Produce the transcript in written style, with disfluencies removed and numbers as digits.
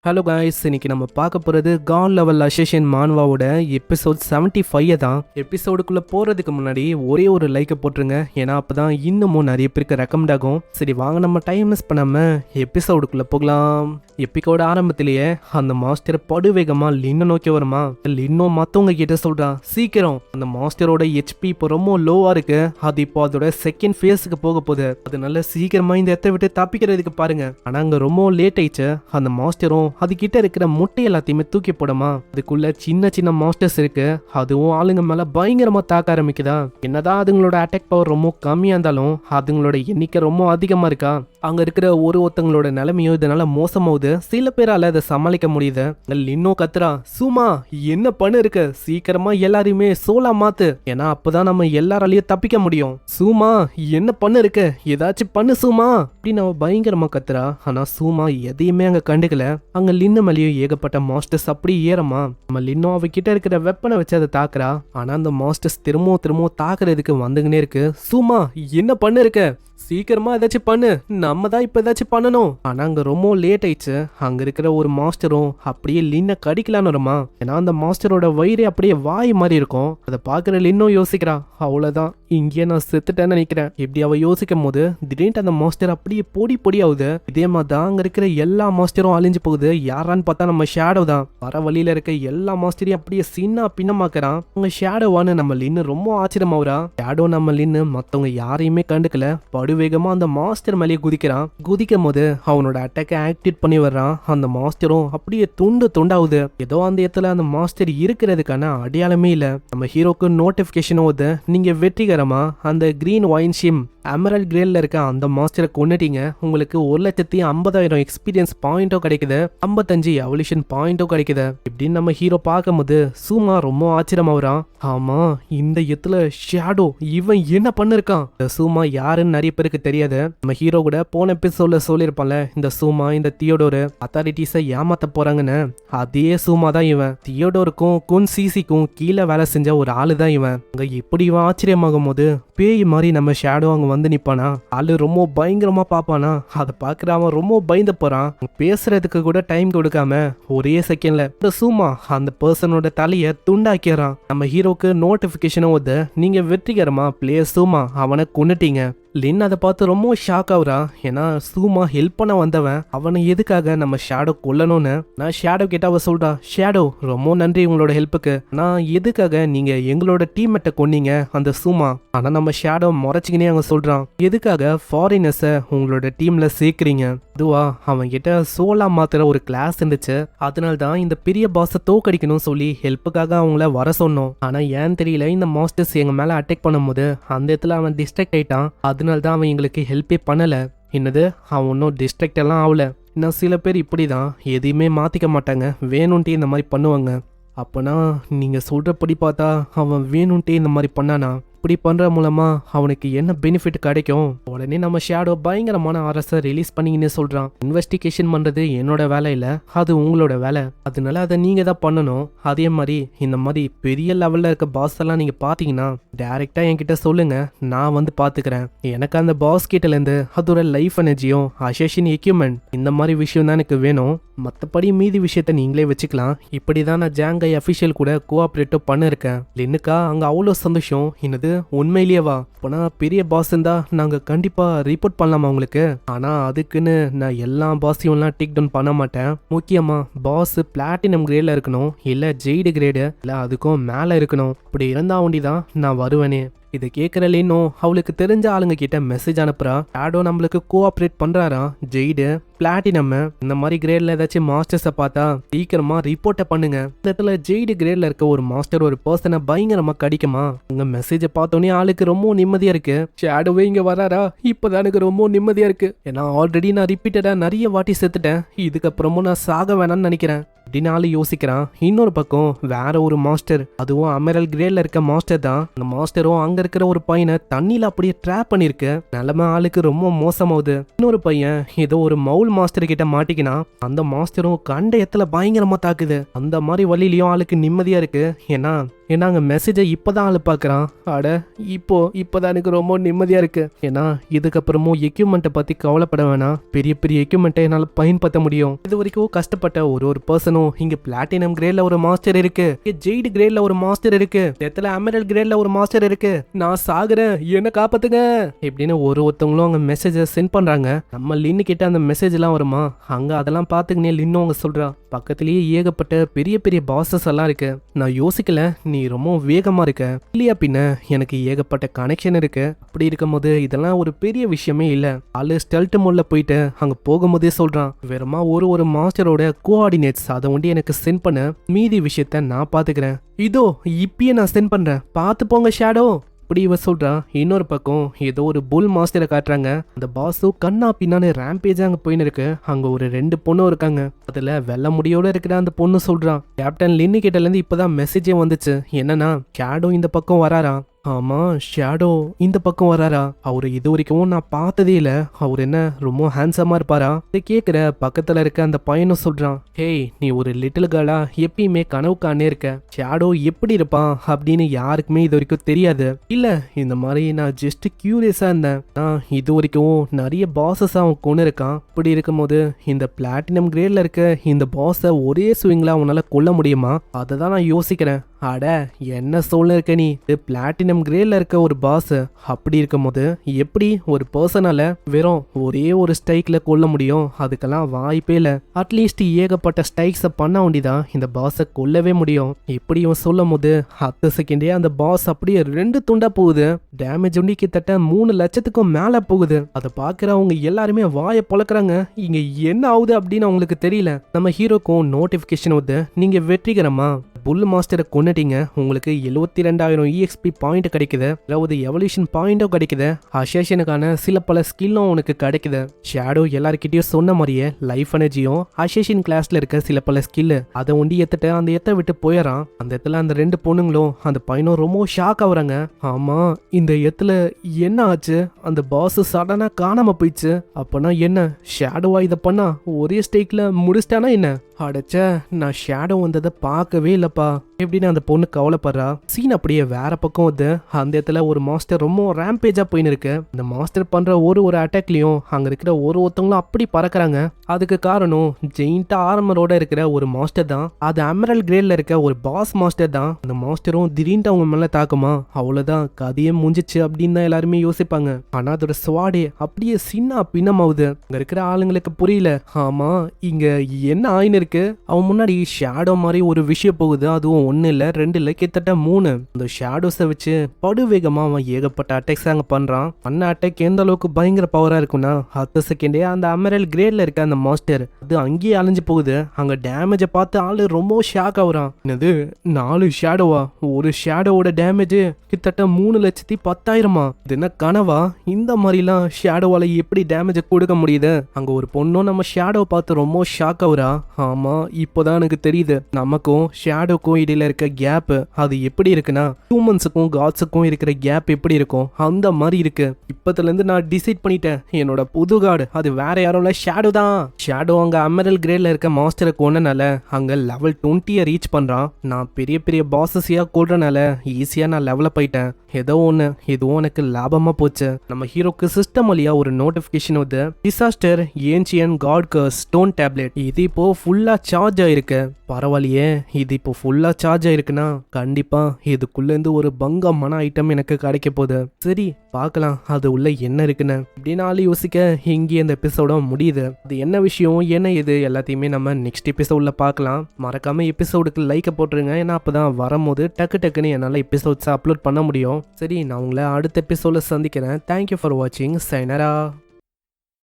Hello guys, இன்னைக்கு நம்ம பார்க்க போகிறது கான் லெவல் அசோசியேஷன் மான்வாவோட எபிசோட் 75 தான். எபிசோடுக்குள்ளே போகிறதுக்கு முன்னாடி ஒரே ஒரு லைக்கை போட்டுருங்க, ஏன்னா அப்போ தான் இன்னமும் நிறைய பேருக்கு ரெக்கமெண்ட் ஆகும். சரி வாங்க, நம்ம டைம் மிஸ் பண்ணாமல் எபிசோடுக்குள்ளே போகலாம். எப்பிக்கோட ஆரம்பத்திலேயே அந்த மாஸ்டர் படுவேகமாக லின்னை நோக்கி வருமா. லின்னோ மற்றவங்க கிட்ட சொல்கிறான், சீக்கிரம் அந்த மாஸ்டரோட ஹெச்பி இப்போ ரொம்ப லோவாக இருக்கு, அது இப்போ அதோட செகண்ட் ஃபேஸுக்கு போக போகுது, அதனால சீக்கிரமாக இந்த இடத்த விட்டு தப்பிக்கிறதுக்கு பாருங்க. ஆனால் அங்கே ரொம்ப லேட் ஆயிடுச்சு. அந்த மாஸ்டரும் அது கிட்ட இருக்கிற முட்டை எல்லாத்தையுமே தூக்கி போடுமா. அதுக்குள்ள சின்ன சின்ன மாஸ்டர்ஸ் இருக்கு, அதுவும் ஆளுங்க மேல பயங்கரமா தாக்க ஆரம்பிக்குதா. என்னதான் அதுங்களோட அட்டாக் பவர் ரொம்ப கம்மியா இருந்தாலும் அதுங்களோட எண்ணிக்கை ரொம்ப அதிகமா இருக்கா. அங்க இருக்கிற ஒருத்தங்களோட நிலைமையும் இதனால மோசமாகுது. சில பேரால அதை சமாளிக்க முடியுது. இன்னும் கத்துறா, சும்மா என்ன பண்ணு இருக்க, சீக்கிரமா எல்லாரையுமே சோலா மாத்து, ஏன்னா அப்பதான் நம்ம எல்லாராலையும் தப்பிக்க முடியும். சும்மா என்ன பண்ணு இருக்க, ஏதாச்சும் பண்ணு சும்மா அப்படின்னு அவ பயங்கரமா கத்துறா. ஆனா சும்மா எதையுமே அங்க கண்டுக்கல. அங்க லின்னு மேலேயும் ஏகப்பட்ட மாஸ்டர்ஸ் அப்படி ஏறமா. நம்ம லின்னும் அவகிட்ட இருக்கிற வெப்பனை வச்சு அதை தாக்குறா. ஆனா அந்த மாஸ்டர்ஸ் திரும்பவும் தாக்குறதுக்கு வந்துங்கன்னே இருக்கு. சும்மா என்ன பண்ணு இருக்க, சீக்கிரமா ஏதாச்சும் பண்ணு, நம்ம தான் இப்ப ஏதாச்சும் பண்ணணும். ஆனா அங்க ரொம்ப லேட் ஆயிடுச்சு. அங்க இருக்கிற ஒரு மாஸ்டரும் அப்படியே லின்னை கடிக்கலான்னு வருமா. ஏன்னா அந்த மாஸ்டரோட வயிறு அப்படியே வாய் மாதிரி இருக்கும். அதை பாக்குற லின்னும் யோசிக்கிறா, அவ்வளவுதான் இங்கேயே நான் செத்துட்டேன்னு நினைக்கிறேன். இப்படி அவ யோசிக்கும் போது திடீர்னு அந்த மாஸ்டர் அப்படியே பொடி ஆகுது. இதே மாதிரி தான் அங்க இருக்கிற எல்லா மாஸ்டரும் அழிஞ்சு போகுது. யாரான்னு பார்த்தா நம்ம ஷேடோ தான். வர வழியில இருக்க எல்லா மாஸ்டரையும் அப்படியே சின்ன பின்னமாக்குறான். அவங்க ஷேடோவான்னு நம்ம லின்னு ரொம்ப ஆச்சரியமாவுறா. ஷேடோ நம்ம லின்னு மத்தவங்க யாரையுமே கண்டுக்கல, படுவேகமா அந்த மாஸ்டர் மேலேயே குதிக்கிறான். குதிக்கும் போது அவனோட அட்டாக்கை ஆக்டிவேட் பண்ணி வர்றான். அந்த மாஸ்டரும் அப்படியே துண்டாகுது. ஏதோ அந்த இடத்துல அந்த மாஸ்டர் இருக்கிறதுக்கான அடையாளமே இல்ல. நம்ம ஹீரோக்கு நோட்டிபிகேஷன் ஓது, நீங்க வெற்றிகரமா அந்த கிரீன் ஒயின் ஷிம் எமரல்ட் கிரேல்ல இருக்க அந்த மாஸ்டரை கொண்டுட்டீங்க, உங்களுக்கு 1,50,000 எக்ஸ்பீரியன்ஸ் பாயிண்டோ கிடைக்குது, 55 எவல்யூஷன் பாயிண்டோ கிடைக்குது. இப்படின்னு நம்ம ஹீரோ பார்க்கும்போது சும்மா ரொம்ப ஆச்சரியமாகறான். ஆமா, இந்த இடத்துல ஷேடோ இவன் என்ன பண்ணிருக்கான். இந்த சூமா யாருன்னு நிறைய பேருக்கு தெரியாது. நம்ம ஹீரோ கூட போன எபிசோட்ல சொல்லியிருப்பான்ல, இந்த சூமா இந்த தியோடோரு அத்தாரிட்டிஸை ஏமாத்த போறாங்கன்னு. அதே சூமா தான் இவன். தியோடோருக்கும் குன் சிசிக்கும் கீழே வேலை செஞ்ச ஒரு ஆளு தான் இவன். அங்க எப்படி இவன் ஆச்சரியமாகும் போது பேய் மாதிரி நம்ம ஷேடோ அங்க வந்து நிப்பானா. ஆளு ரொம்ப பயங்கரமா பாப்பானா. அதை பாக்குற அவன் ரொம்ப பயந்து போறான். பேசுறதுக்கு கூட டைம் கொடுக்காம ஒரே செகண்ட்ல இந்த சூமா அந்த பர்சனோட தலைய துண்டாக்கிறான். நம்ம ஹீரோக்கு நோட்டிபிகேஷன் வந்து, நீங்க வெற்றிகரமா பிளேயர் சூமா அவனை கொன்னுட்டீங்க. லின் அதை பார்த்து ரொம்ப ஷாக் ஆகுறா. ஏன்னா சூமா ஹெல்ப் பண்ண வந்தவன், அவனை எதுக்காக நம்ம ஷேடோ கொல்லணும்னு. நான் ஷேடோ கிட்ட அவ சொல்றா, ஷேடோ ரொம்ப நன்றி உங்களோட ஹெல்ப்புக்கு, நான் எதுக்காக நீங்க எங்களோட டீம்மேட்டை கொன்னீங்க அந்த சூமா. ஆனா நம்ம ஷேடோ முறைச்சிக்கினே அவங்க சொல்றான், எதுக்காக ஃபாரினர்ஸை உங்களோட டீம்ல சேர்க்குறீங்க. இதுவா அவன் கிட்ட சோலா மாத்திர ஒரு கிளாஸ் இருந்துச்சு, அதனால தான் இந்த பெரிய பாஸை தோக்கடிக்கணும்னு சொல்லி ஹெல்ப்புக்காக அவங்கள வர சொன்னோம். ஆனா ஏன் தெரியல, இந்த மாஸ்டர்ஸ் எங்க மேல அட்டாக் பண்ணும்போது அந்த இடத்துல அவன் டிஸ்ட்ராக்ட் ஆயிட்டான். அதனால தான் அவன் எங்களுக்கு ஹெல்ப்பே பண்ணல. என்னது, அவன் ஒன்றும் டிஸ்ட்ராக்ட் எல்லாம் ஆகல. இன்னும் சில பேர் இப்படி தான் எதையுமே மாற்றிக்க மாட்டாங்க, வேணும்ன்ட்டே இந்த மாதிரி பண்ணுவாங்க. அப்போனா நீங்கள் சொல்கிறபடி பார்த்தா அவன் வேணும்ன்ட்டே இந்த மாதிரி பண்ணானா. இப்படி பண்ணுற மூலமா அவனுக்கு என்ன பெனிஃபிட் கிடைக்கும். உடனே நம்ம ஷேடோ பயங்கரமான அரசை ரிலீஸ் பண்ணிங்கன்னு சொல்கிறான். இன்வெஸ்டிகேஷன் பண்ணுறது என்னோட வேலை இல்லை, அது உங்களோட வேலை, அதனால அதை நீங்கள் தான் பண்ணணும். அதே மாதிரி இந்த மாதிரி பெரிய லெவலில் இருக்க பாஸ் எல்லாம் நீங்கள் பார்த்தீங்கன்னா டைரெக்டாக என்கிட்ட சொல்லுங்க, நான் வந்து பார்த்துக்கிறேன். எனக்கு அந்த பாஸ் கிட்டலேருந்து அதோட லைஃப் எனர்ஜியும் அசோசியேஷன் எக்யூப்மெண்ட் இந்த மாதிரி விஷயம் தான் எனக்கு வேணும். மற்றபடி மீதி விஷயத்த நீங்களே வச்சுக்கலாம். இப்படி தான் நான் ஜாங்கை அஃபிஷியல் கூட கோஆப்ரேட்டிவ் பண்ணிருக்கேன். லின்னுக்கா அங்கே அவ்வளோ சந்தோஷம். என்னது உண்மையிலேயேவா, அப்போனா பெரிய பாஸ் இருந்தா நாங்க கண்டிப்பா ரிப்போர்ட் பண்ணலாமா உங்களுக்கு. ஆனா அதுக்குன்னு நான் எல்லா பாஸையும்லாம் டேக் டவுன் பண்ண மாட்டேன். முக்கியமா பாஸ் பிளாட்டினம் கிரேட்ல இருக்கணும், இல்ல ஜெய்டு கிரேடு, இல்ல அதுக்கும் மேல இருக்கணும். இப்படி இருந்தா ஒண்டிதான் நான் வருவேனே. இதை கேட்குற லின்னும் அவளுக்கு தெரிஞ்ச ஆளுங்க கிட்ட மெசேஜ் அனுப்புறா. ஷேடோ நம்மளுக்கு கோஆப்ரேட் பண்றாரா. ஜெய்டு பிளாட்டினம் இந்த மாதிரி கிரேட்ல ஏதாச்சும் மாஸ்டர்ஸை பார்த்தா சீக்கிரமா ரிப்போர்ட்டை பண்ணுங்க. இந்த இடத்துல ஜெய்டு கிரேட்ல இருக்க ஒரு மாஸ்டர் ஒரு பர்சனை பயங்கரமா கடிக்குமா. உங்க மெசேஜை பார்த்தோன்னே ஆளுக்கு ரொம்ப நிம்மதியா இருக்கு. ஷேடோவே இங்க வராரா, இப்பதான் எனக்கு ரொம்ப நிம்மதியா இருக்கு. ஏன்னா ஆல்ரெடி நான் ரிப்பீட்டடா நிறைய வாட்டி செத்துட்டேன், இதுக்கப்புறமும் நான் சாக வேணாம்னு நினைக்கிறேன் அப்படின்னு ஆளு யோசிக்கிறான். இன்னொரு பக்கம் வேற ஒரு மாஸ்டர், அதுவும் அமெரல் கிரேட்ல இருக்க மாஸ்டர் தான். அந்த மாஸ்டரும் அங்க இருக்கிற ஒரு பையனை தண்ணியில அப்படியே ட்ராப் பண்ணிருக்கு. நிலைமை ஆளுக்கு ரொம்ப மோசமாகுது. இன்னொரு பையன் ஏதோ ஒரு மவுல் மாஸ்டர் கிட்ட மாட்டிக்கினா, அந்த மாஸ்டரும் கண்ட இடத்துல பயங்கரமா தாக்குது. அந்த மாதிரி வழியிலயும் ஆளுக்கு நிம்மதியா இருக்கு. ஏன்னா ஏன்னா அங்கே மெசேஜை இப்போதான் ஆளு பார்க்குறான். அட இப்போதான் எனக்கு ரொம்ப நிம்மதியாக இருக்கு. ஏன்னா இதுக்கப்புறமும் எக்யூப்மெண்ட்டை பற்றி கவலைப்பட வேணாம். பெரிய பெரிய எக்யூப்மெண்ட்டை என்னால் பயன்படுத்த முடியும். இது வரைக்கும் கஷ்டப்பட்ட ஒரு பர்சனும் இங்கே பிளாட்டினம் கிரேட்ல ஒரு மாஸ்டர் இருக்கு, ஜெய்டு கிரேட்ல ஒரு மாஸ்டர் இருக்கு, டெத்ல எமரல்ட் கிரேட்ல ஒரு மாஸ்டர் இருக்கு. நான் சாகுறேன், என்ன காப்பாத்துங்க இப்படின்னு ஒருத்தவங்களும் அங்கே மெசேஜை சென்ட் பண்றாங்க. நம்ம லின்னு கிட்ட அந்த மெசேஜ் எல்லாம் வருமா? அங்க அதெல்லாம் பாத்துக்கினே லின்னு அவங்க சொல்றா, பக்கத்திலேயே ஏகப்பட்ட பெரிய பெரிய பாசஸ் எல்லாம் இருக்கு. நான் யோசிக்கல, நீ ரொம்ப வேகமா இருக்க இல்லையா? பின்ன எனக்கு ஏகப்பட்ட கனெக்ஷன் இருக்கு. அப்படி இருக்கும்போது இதெல்லாம் ஒரு பெரிய விஷயமே இல்ல. ஆளு ஸ்டெல்ட் மோட்ல போயிட்டு அங்க போகும்போதே சொல்றான், வெறுமா ஒரு மாஸ்டரோட கோஆர்டினேட்ஸ் அதை ஒண்டி எனக்கு சென்ட் பண்ண, மீதி விஷயத்த நான் பாத்துக்கிறேன். இதோ இப்பயே நான் சென்ட் பண்றேன், பாத்து போங்க ஷேடோ. இப்படி இவ சொல்றான். இன்னொரு பக்கம் ஏதோ ஒரு புல் மாஸ்டரை காட்டுறாங்க. அந்த பாஸு கண்ணா பின்னான்னு ரேம்பேஜா அங்க போயின்னு இருக்கு. அங்க ஒரு 2 பொண்ணும் இருக்காங்க. அதுல வெள்ள முடியோட இருக்கிற அந்த பொண்ணு சொல்றான், கேப்டன் லின்னு கிட்ட இருந்து இப்பதான் மெசேஜே வந்துச்சு. என்னன்னா ஷேடோ இந்த பக்கம் வராரா. ஆமா, ஷேடோ இந்த பக்கம் வராரா? அவரு இது வரைக்கும் நான் பார்த்ததே இல்ல. அவர் என்ன ரொம்ப ஹேண்ட்ஸமா இருப்பாரா? இதை கேட்கிற பக்கத்துல இருக்க அந்த பையனும் சொல்றான், ஹேய், நீ ஒரு லிட்டில் கேர்ளா எப்பயுமே கனவு காணே இருக்க. ஷேடோ எப்படி இருப்பான் அப்படின்னு யாருக்குமே இது வரைக்கும் தெரியாது. இல்ல, இந்த மாதிரி நான் ஜஸ்ட் கியூரியஸா இருந்தேன். நான் இது வரைக்கும் நிறைய பாசஸ் அவன் கொண்டு இருக்கான். இப்படி இருக்கும்போது இந்த பிளாட்டினம் கிரேட்ல இருக்க இந்த பாஸை ஒரே ஸ்விங்ல அவனால கொல்ல முடியுமா? அதை தான் நான் யோசிக்கிறேன். அட என்ன சொல்ல இருக்க நீ? பிளாட்டினம் கிரேட்ல இருக்க ஒரு பாஸ். அப்படி இருக்கும் போது எப்படி ஒரு பர்சனால வெறும் ஒரே ஒரு ஸ்ட்ரைக்ல கொல்ல முடியும்? அதுக்கெல்லாம் வாய்ப்பே இல்ல. அட்லீஸ்ட் ஏகப்பட்ட ஸ்ட்ரைக்ஸை பண்ண வேண்டிதான் இந்த பாஸை கொல்லவே முடியும். இப்படி இவன் சொல்லும் போது 10 செகண்டே அந்த பாஸ் அப்படியே 2 துண்டா போகுது. டேமேஜ் ஒண்டி கிட்டத்தட்ட 3 லட்சத்துக்கும் மேல போகுது. அதை பாக்குறவங்க எல்லாருமே வாயை பொழக்கிறாங்க. இங்க என்ன ஆகுது அப்படின்னு அவங்களுக்கு தெரியல. நம்ம ஹீரோக்கும் நோட்டிபிகேஷன் வருது, நீங்க வெற்றிகரமா புல் மாஸ்டரை கொண்டுட்டீங்க, உங்களுக்கு 72,000 EXP பாயிண்ட் கிடைக்குது, 20 எவல்யூஷன் பாயிண்டும் கிடைக்குது, அசேஷனுக்கான சில பல ஸ்கில்லும் உனக்கு கிடைக்குது. ஷேடோ எல்லாருக்கிட்டையும் சொன்ன மாதிரியே லைஃப் எனர்ஜியும் அசேஷன் கிளாஸ்ல இருக்க சில பல ஸ்கில் அதை ஒண்டி எத்துட்டு அந்த எத்தை விட்டு போயிடறான். அந்த இடத்துல அந்த 2 பொண்ணுங்களும் அந்த பையனும் ரொம்ப ஷாக் ஆகுறாங்க. ஆமா, இந்த இடத்துல என்ன ஆச்சு? அந்த பாஸ் சடனா காணாம போயிடுச்சு. அப்பனா என்ன ஷேடோவா இதை பண்ணா ஒரே ஸ்டேக்ல முடிச்சிட்டானா என்ன? அடைச்ச, நான் ஷேடோ வந்ததை பார்க்கவே இல்லப்பா எப்படின்னு அந்த பொண்ணு கவலைப்படுறா. சீன் அப்படியே வேற பக்கம் வந்து அந்த இடத்துல ஒரு மாஸ்டர் ரொம்ப ரேம்பேஜா போயின்னு இருக்கு. அந்த மாஸ்டர் பண்ற ஒரு அட்டாக்லயும் அங்க இருக்கிற ஒருத்தவங்களும் அப்படி பறக்குறாங்க. அதுக்கு காரணம் ஜெயிண்டா ஆர்மரோட இருக்கிற ஒரு மாஸ்டர் தான். அது எமரல்ட் கிரேட்ல இருக்க ஒரு பாஸ் மாஸ்டர் தான். அந்த மாஸ்டரும் திடீர்னு அவங்க மேல தாக்குமா, அவ்வளவுதான் கதையே முடிஞ்சிச்சு அப்படின்னு தான் எல்லாருமே யோசிப்பாங்க. ஆனா அதோட ஸ்வாடே அப்படியே சின்ன பின்னமாவுது. அங்க இருக்கிற ஆளுங்களுக்கு புரியல. ஆமா, இங்க என்ன ஆயின்னு இருக்கு? அவன் முன்னாடி ஷேடோ மாதிரி ஒரு விஷயம் போகுது. அதுவும் 1 இல்ல 2 இல்ல கிட்டத்தட்ட 3. அந்த ஷேடோஸை வச்சு படுவேகமா அவன் ஏகப்பட்ட அட்டாக்ஸ் அங்க பண்றான். பண்ண அட்டாக் எந்த அளவுக்கு பயங்கர பவரா இருக்குன்னா 10 செகண்டே அந்த எமரல்ட் கிரேட்ல இருக்க அந்த மாஸ்டர் அது அங்கேயே அழிஞ்சு போகுது. அங்க டேமேஜை பார்த்து ஆளு ரொம்ப ஷாக் ஆகுறான். என்னது 4 ஷேடோவா? ஒரு ஷேடோவோட டேமேஜ் கிட்டத்தட்ட 3,10,000. இது என்ன கனவா? இந்த மாதிரிலாம் ஷேடோவால எப்படி டேமேஜ் கொடுக்க முடியுது? அங்க ஒரு பொண்ணும் நம்ம ஷேடோவை பார்த்து ரொம்ப ஷாக் ஆகுறா. ஆமா, இப்போதான் எனக்கு தெரியுது நமக்கும் ஷேடோக்கும் இடையில இருக்க கேப் அது எப்படி இருக்குன்னா ஹியூமன்ஸுக்கும் காட்ஸுக்கும் இருக்கிற கேப் எப்படி இருக்கும் அந்த மாதிரி இருக்கு. இப்பத்துல இருந்து நான் டிசைட் பண்ணிட்டேன், என்னோட புது கார்டு அது வேற யாரும் இல்ல, ஷேடோ தான். ஷேடோ அங்க எமரல்ட் கிரேட்ல இருக்க மாஸ்டரை கொண்டனால அங்க லெவல் 20 ரீச் பண்றான். நான் பெரிய பெரிய பாசஸையா கொள்றனால ஈஸியா நான் லெவலப் ஆயிட்டேன். ஏதோ ஒன்று இதுவும் எனக்கு லாபமா போச்சு. நம்ம ஹீரோக்கு சிஸ்டம் வழியா ஒரு நோட்டிபிகேஷன் வருது, disaster ancient god curse stone tablet. இது இப்போ ஃபுல்லா சார்ஜ் ஆயிருக்கு. பரவாயில்லையே, இது இப்போ ஃபுல்லா சார்ஜ் ஆயிருக்குன்னா கண்டிப்பா இதுக்குள்ள இருந்து ஒரு பங்கமான ஐட்டம் எனக்கு கிடைக்க போகுது. சரி பார்க்கலாம் அது உள்ள என்ன இருக்குன்னு அப்படின்னு ஆளு யோசிக்க இங்கே இந்த எபிசோட முடியுது. அது என்ன விஷயம் என்ன இது எல்லாத்தையுமே நம்ம நெக்ஸ்ட் எபிசோட்ல பார்க்கலாம். மறக்காம எபிசோடுக்கு லைக் போட்டுருங்க, ஏன்னா அப்பதான் வரும்போது டக்குன்னு என்னால எபிசோட்ஸ் அப்லோட் பண்ண முடியும். சரி, நான் உங்களை அடுத்த எபிசோட்ல சந்திக்கிறேன். தேங்க்யூ ஃபார் வாட்சிங். சைனரா.